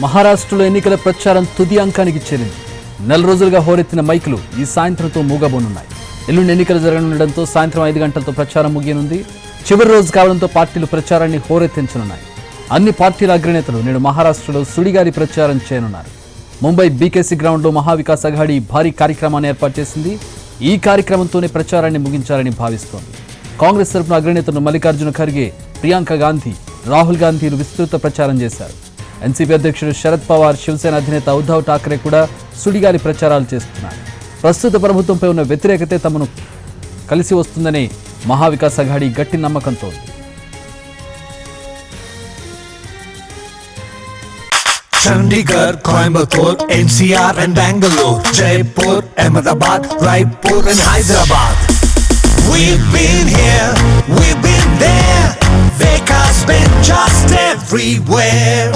మహారాష్ట్రలో ఎన్నికల ప్రచారం తుది అంకానికి చేరింది. నెల రోజులుగా హోరెత్తిన మైకులు ఈ సాయంత్రంతో మూగబోనున్నాయి. ఎల్లుండి ఎన్నికలు జరగనుండడంతో సాయంత్రం 5 గంటలతో ప్రచారం ముగియనుంది. చివరి రోజు కావడంతో పార్టీలు ప్రచారాన్ని హోరెత్తించనున్నాయి. అన్ని పార్టీల అగ్రనేతలు నేడు మహారాష్ట్రలో సుడిగాలి ప్రచారం చేయనున్నారు. ముంబై బీకేసీ గ్రౌండ్లో మహావికాస్ అఘాడీ భారీ కార్యక్రమాన్ని ఏర్పాటు చేసింది. ఈ కార్యక్రమంతోనే ప్రచారాన్ని ముగించాలని భావిస్తోంది. కాంగ్రెస్ తరఫున అగ్రనేతలు మల్లికార్జున ఖర్గే, ప్రియాంక గాంధీ, రాహుల్ గాంధీలు విస్తృత ప్రచారం చేశారు. ఎన్సీపీ అధ్యక్షుడు శరద్ పవార్, శివసేన అధినేత ఉద్ధవ్ ఠాక్రే కూడా సుడిగాలి ప్రచారాలు చేస్తున్నారు. ప్రస్తుత ప్రభుత్వంపై ఉన్న వ్యతిరేకతే తమను కలిసి వస్తుందని మహావికాస్ అఘాడీ గట్టి నమ్మకంతో ఉంది. Chandigarh, Coimbatore, NCR and Bangalore, Jaipur, Ahmedabad, Raipur and Hyderabad. We've been here, we've been there, Vikas been just everywhere.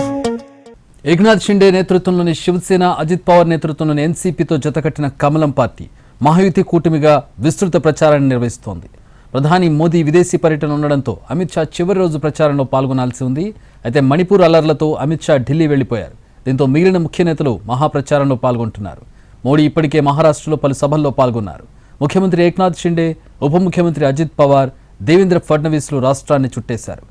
Eknath Shinde నేతృత్వంలోని శివసేన, అజిత్ పవార్ నేతృత్వంలోని ఎన్సీపీతో జతకట్టిన కమలం పార్టీ మహాయుతి కూటమిగా విస్తృత ప్రచారాన్ని నిర్వహిస్తోంది. ప్రధాని మోదీ విదేశీ పర్యటన ఉండడంతో అమిత్ షా చివరి రోజు ప్రచారంలో పాల్గొనాల్సి ఉంది. అయితే మణిపూర్ అల్లర్లతో అమిత్ షా ఢిల్లీ వెళ్లిపోయారు. దీంతో మిగిలిన ముఖ్య నేతలు మహాప్రచారంలో పాల్గొంటున్నారు. మోడీ ఇప్పటికే మహారాష్ట్రలో పలు సభల్లో పాల్గొన్నారు. ముఖ్యమంత్రి ఏక్నాథ్ షిండే, ఉప ముఖ్యమంత్రి అజిత్ పవార్, దేవేంద్ర ఫడ్నవీస్లు రాష్ట్రాన్ని చుట్టేశారు.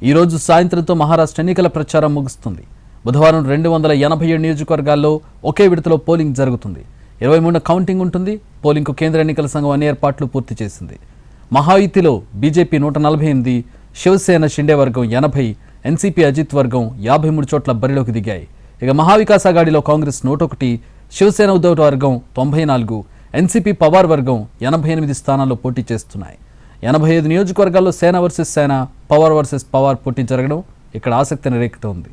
ఈ రోజు సాయంత్రంతో మహారాష్ట్ర ఎన్నికల ప్రచారం ముగుస్తుంది. బుధవారం 287 నియోజకవర్గాల్లో ఒకే విడతలో పోలింగ్ జరుగుతుంది. 23న కౌంటింగ్ ఉంటుంది. పోలింగ్కు కేంద్ర ఎన్నికల సంఘం అన్ని ఏర్పాట్లు పూర్తి చేసింది. మహాయుతిలో బీజేపీ 148, శివసేన షిండే వర్గం 80, ఎన్సీపీ అజిత్ వర్గం 53 చోట్ల బరిలోకి దిగాయి. ఇక మహావికాస్ అఘాడీలో కాంగ్రెస్ 101, శివసేన ఉద్ధవ్ వర్గం 94, ఎన్సీపీ పవార్ వర్గం 88 స్థానాల్లో పోటీ చేస్తున్నాయి. 85 నియోజకవర్గాల్లో సేన వర్సెస్ సేన, పవార్ వర్సెస్ పవార్ పోటీ జరగడం ఇక్కడ ఆసక్తిని రేకెత్తుతోంది.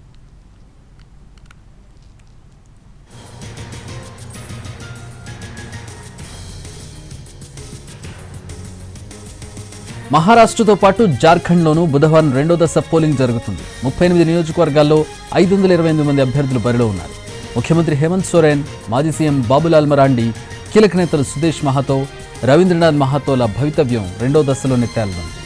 మహారాష్ట్రతో పాటు జార్ఖండ్లోనూ బుధవారం 2వ దశ పోలింగ్ జరుగుతుంది. 38 నియోజకవర్గాల్లో 528 మంది అభ్యర్థులు బరిలో ఉన్నారు. ముఖ్యమంత్రి హేమంత్ సోరెన్, మాజీ సీఎం బాబులాల్ మరాండి, కీలక నేతలు సుదేశ్ మహాతో, రవీంద్రనాథ్ మహాతోల భవితవ్యం 2వ దశలోనే తేలనుంది.